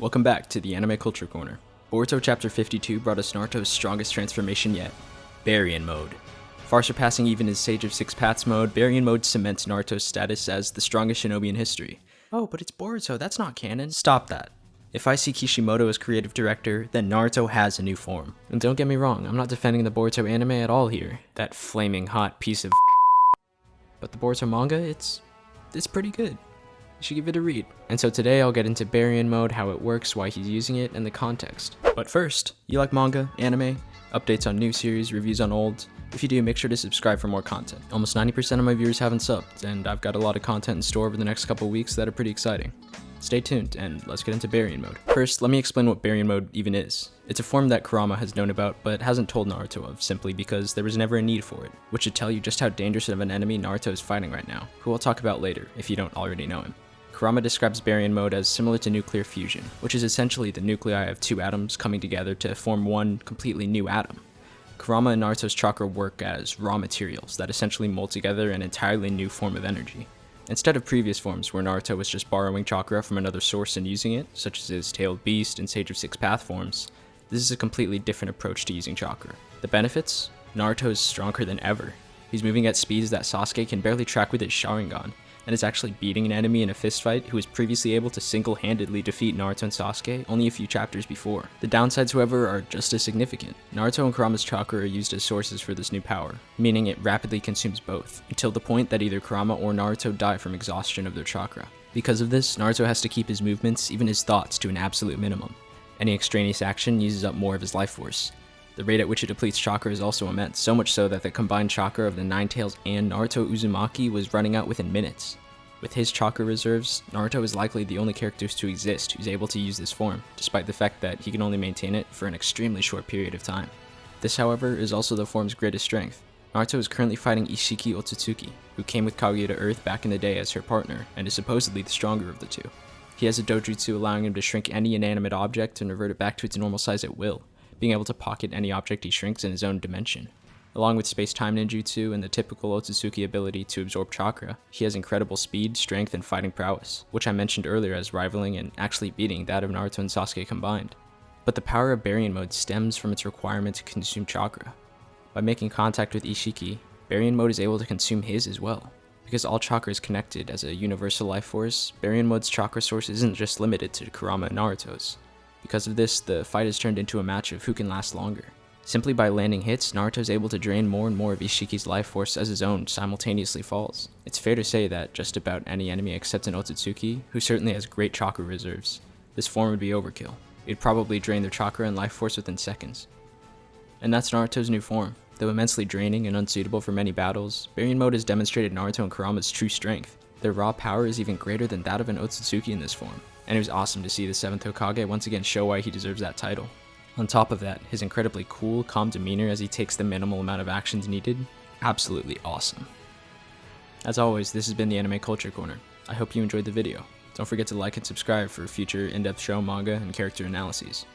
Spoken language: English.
Welcome back to the Anime Culture Corner. Boruto Chapter 52 brought us Naruto's strongest transformation yet, Baryon Mode. Far surpassing even his Sage of Six Paths mode, Baryon Mode cements Naruto's status as the strongest shinobi in history. Oh, but it's Boruto, that's not canon. Stop that. If I see Kishimoto as creative director, then Naruto has a new form. And don't get me wrong, I'm not defending the Boruto anime at all here. That flaming hot piece of but the Boruto manga, it's pretty good. You should give it a read. And so today I'll get into Baryon Mode, how it works, why he's using it, and the context. But first, you like manga, anime, updates on new series, reviews on old? If you do, make sure to subscribe for more content. Almost 90% of my viewers haven't subbed, and I've got a lot of content in store over the next couple weeks that are pretty exciting. Stay tuned, and let's get into Baryon Mode. First, let me explain what Baryon Mode even is. It's a form that Kurama has known about, but hasn't told Naruto of, simply because there was never a need for it, which should tell you just how dangerous of an enemy Naruto is fighting right now, who I'll talk about later, if you don't already know him. Kurama describes Baryon Mode as similar to nuclear fusion, which is essentially the nuclei of two atoms coming together to form one completely new atom. Kurama and Naruto's chakra work as raw materials that essentially mold together an entirely new form of energy. Instead of previous forms where Naruto was just borrowing chakra from another source and using it, such as his Tailed Beast and Sage of Six Paths forms, this is a completely different approach to using chakra. The benefits? Naruto is stronger than ever. He's moving at speeds that Sasuke can barely track with his Sharingan, and is actually beating an enemy in a fistfight who was previously able to single-handedly defeat Naruto and Sasuke only a few chapters before. The downsides, however, are just as significant. Naruto and Kurama's chakra are used as sources for this new power, meaning it rapidly consumes both, until the point that either Kurama or Naruto die from exhaustion of their chakra. Because of this, Naruto has to keep his movements, even his thoughts, to an absolute minimum. Any extraneous action uses up more of his life force. The rate at which it depletes chakra is also immense, so much so that the combined chakra of the Nine Tails and Naruto Uzumaki was running out within minutes. With his chakra reserves, Naruto is likely the only character to exist who's able to use this form, despite the fact that he can only maintain it for an extremely short period of time. This, however, is also the form's greatest strength. Naruto is currently fighting Ishiki Otsutsuki, who came with Kaguya to Earth back in the day as her partner, and is supposedly the stronger of the two. He has a dojutsu allowing him to shrink any inanimate object and revert it back to its normal size at will, being able to pocket any object he shrinks in his own dimension. Along with space-time ninjutsu and the typical Otsutsuki ability to absorb chakra, he has incredible speed, strength, and fighting prowess, which I mentioned earlier as rivaling and actually beating that of Naruto and Sasuke combined. But the power of Baryon Mode stems from its requirement to consume chakra. By making contact with Ishiki, Baryon Mode is able to consume his as well. Because all chakra is connected as a universal life force, Baryon Mode's chakra source isn't just limited to Kurama and Naruto's. Because of this, the fight is turned into a match of who can last longer. Simply by landing hits, Naruto is able to drain more and more of Ishiki's life force as his own simultaneously falls. It's fair to say that just about any enemy except an Otsutsuki, who certainly has great chakra reserves, this form would be overkill. It'd probably drain their chakra and life force within seconds. And that's Naruto's new form. Though immensely draining and unsuitable for many battles, Baryon Mode has demonstrated Naruto and Kurama's true strength. Their raw power is even greater than that of an Otsutsuki in this form, and it was awesome to see the 7th Hokage once again show why he deserves that title. On top of that, his incredibly cool, calm demeanor as he takes the minimal amount of actions needed, absolutely awesome. As always, this has been the Anime Culture Corner. I hope you enjoyed the video. Don't forget to like and subscribe for future in-depth show, manga, and character analyses.